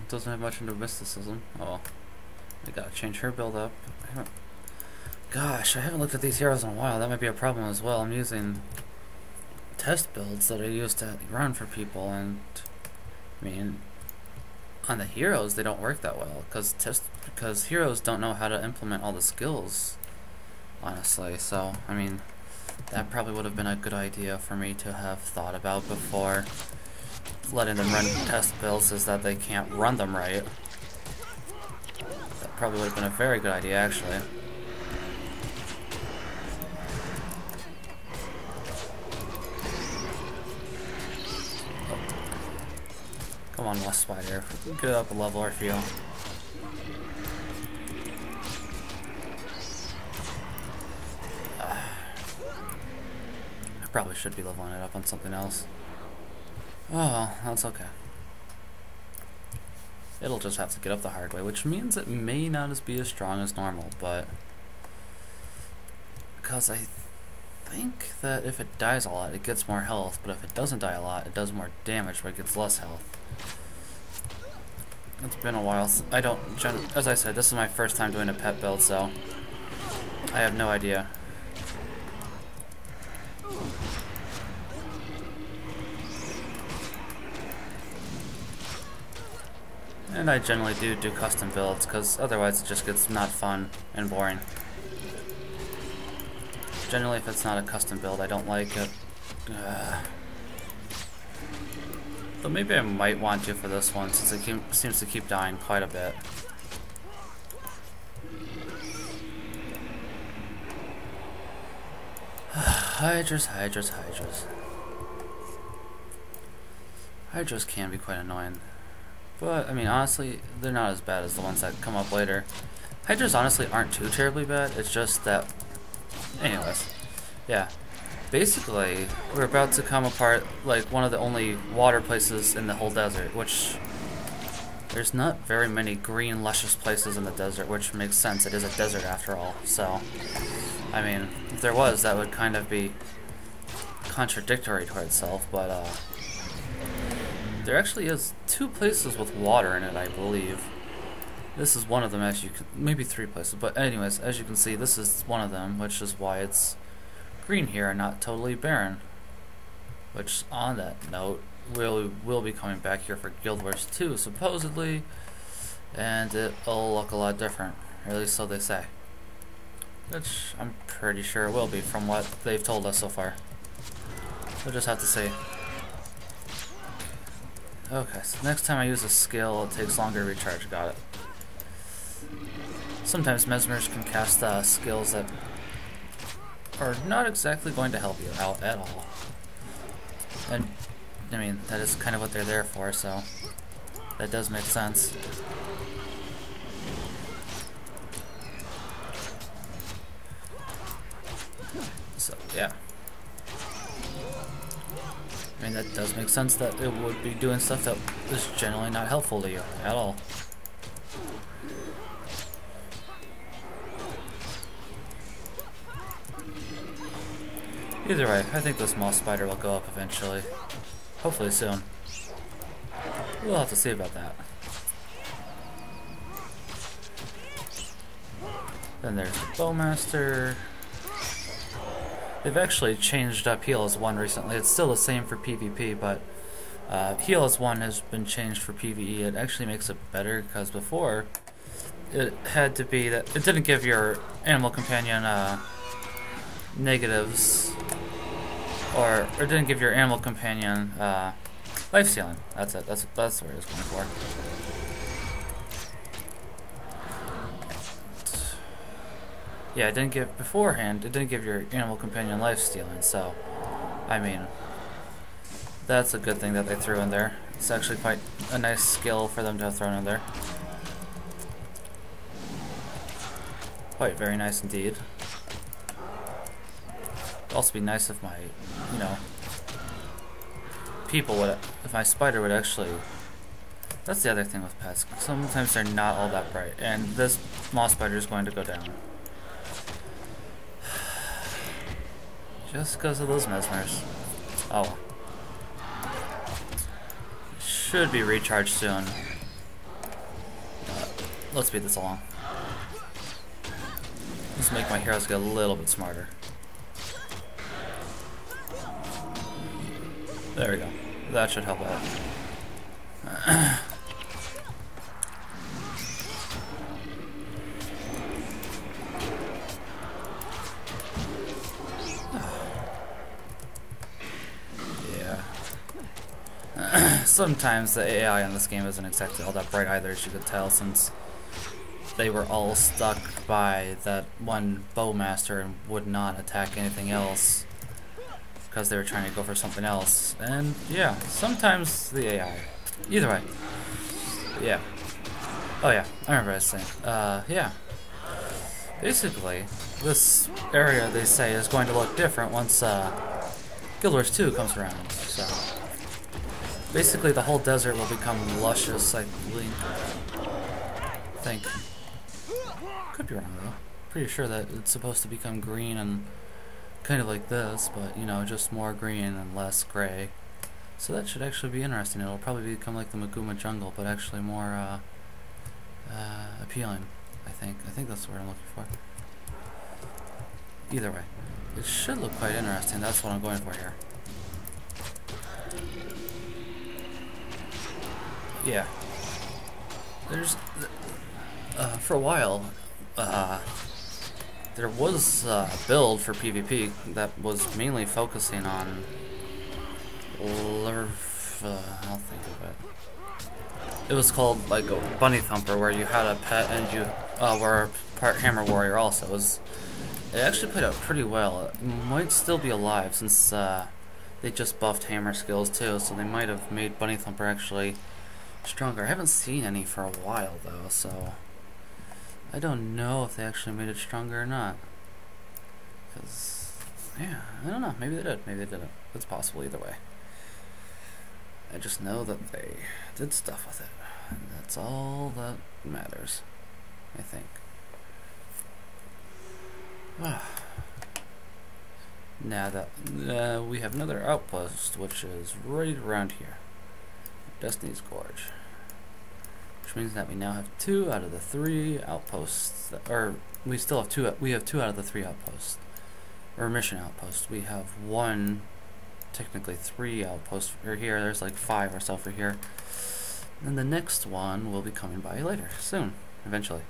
Doesn't have much into mysticism. Oh, we gotta change her build up. Gosh, I haven't looked at these heroes in a while. That might be a problem as well. I'm using test builds that I used to run for people, and I mean, on the heroes they don't work that well because heroes don't know how to implement all the skills, honestly. So I mean, that probably would have been a good idea for me to have thought about before letting them run test builds, is that they can't run them right. That probably would have been a very good idea, actually. Come on, West Spider. Get up a level, I feel. I probably should be leveling it up on something else. Oh well, that's okay. It'll just have to get up the hard way, which means it may not be as strong as normal, but because I think that if it dies a lot, it gets more health, but if it doesn't die a lot, it does more damage, but it gets less health. It's been a while. As I said, this is my first time doing a pet build, so I have no idea. And I generally do custom builds, because otherwise it just gets not fun and boring. Generally, if it's not a custom build, I don't like it. But maybe I might want to for this one, since it seems to keep dying quite a bit. Hydras. Hydras can be quite annoying. But, I mean, honestly, they're not as bad as the ones that come up later. Hydras honestly aren't too terribly bad, it's just that... Anyways, yeah. Basically, we're about to come apart like one of the only water places in the whole desert, which... There's not very many green, luscious places in the desert, which makes sense. It is a desert after all, so... I mean, if there was, that would kind of be contradictory to itself, but, there actually is 2 places with water in it, I believe. This is one of them, as you can... Maybe 3 places, but anyways, as you can see, this is one of them, which is why it's green here and not totally barren. Which, on that note, we'll be coming back here for Guild Wars 2, supposedly, and it'll look a lot different, or at least so they say. Which I'm pretty sure it will be from what they've told us so far. We'll just have to see. Okay, so next time I use a skill, it takes longer to recharge. Got it. Sometimes Mesmers can cast skills that are not exactly going to help you out at all. And, I mean, that is kind of what they're there for, so that does make sense. So, yeah. I mean, that does make sense that it would be doing stuff that is generally not helpful to you at all. Either way, I think the small spider will go up eventually. Hopefully soon. We'll have to see about that. Then there's the Bowmaster. They've actually changed up Heal as 1 recently. It's still the same for PvP, but Heal as 1 has been changed for PvE. It actually makes it better, because before it had to be that it didn't give your animal companion negatives, or it didn't give your animal companion life stealing. That's it. That's what it was going for. Yeah, it didn't give beforehand. It didn't give your animal companion life stealing. So, I mean, that's a good thing that they threw in there. It's actually quite a nice skill for them to have thrown in there. Quite very nice indeed. It'd also be nice if my, people would, if my spider would actually. That's the other thing with pets. Sometimes they're not all that bright, and this moss spider is going to go down. Just because of those Mesmers. Oh. Should be recharged soon. let's speed this along. Let's make my heroes get a little bit smarter. There we go. That should help out. Sometimes the AI in this game isn't exactly all that bright either, as you could tell, since they were all stuck by that one bowmaster and would not attack anything else because they were trying to go for something else. And yeah, sometimes the AI. Either way. Yeah. Oh yeah, I remember I was saying. Yeah. Basically, this area, they say, is going to look different once Guild Wars 2 comes around. So basically, the whole desert will become luscious, I think. Could be wrong, though. Pretty sure that it's supposed to become green and kind of like this, but, you know, just more green and less gray. So that should actually be interesting. It'll probably become like the Maguma jungle, but actually more appealing, I think. I think that's the word I'm looking for. Either way, it should look quite interesting. That's what I'm going for here. Yeah. There's for a while there was a build for PvP that was mainly focusing on I'll think of it. It was called like a Bunny Thumper, where you had a pet and you were part Hammer Warrior also. It actually played out pretty well. It might still be alive since they just buffed hammer skills too, so they might have made Bunny Thumper actually stronger. I haven't seen any for a while though, so I don't know if they actually made it stronger or not. Because, yeah, I don't know. Maybe they did. Maybe they didn't. It's possible either way. I just know that they did stuff with it. And that's all that matters, I think. Now that we have another outpost, which is right around here. Destiny's Gorge. Which means that we now have 2 out of the 3 outposts, or we still have 2. We have 2 out of the 3 outposts, or mission outposts. We have 1, technically 3 outposts for here. There's like 5 or so for here. And the next one will be coming by later, soon, eventually.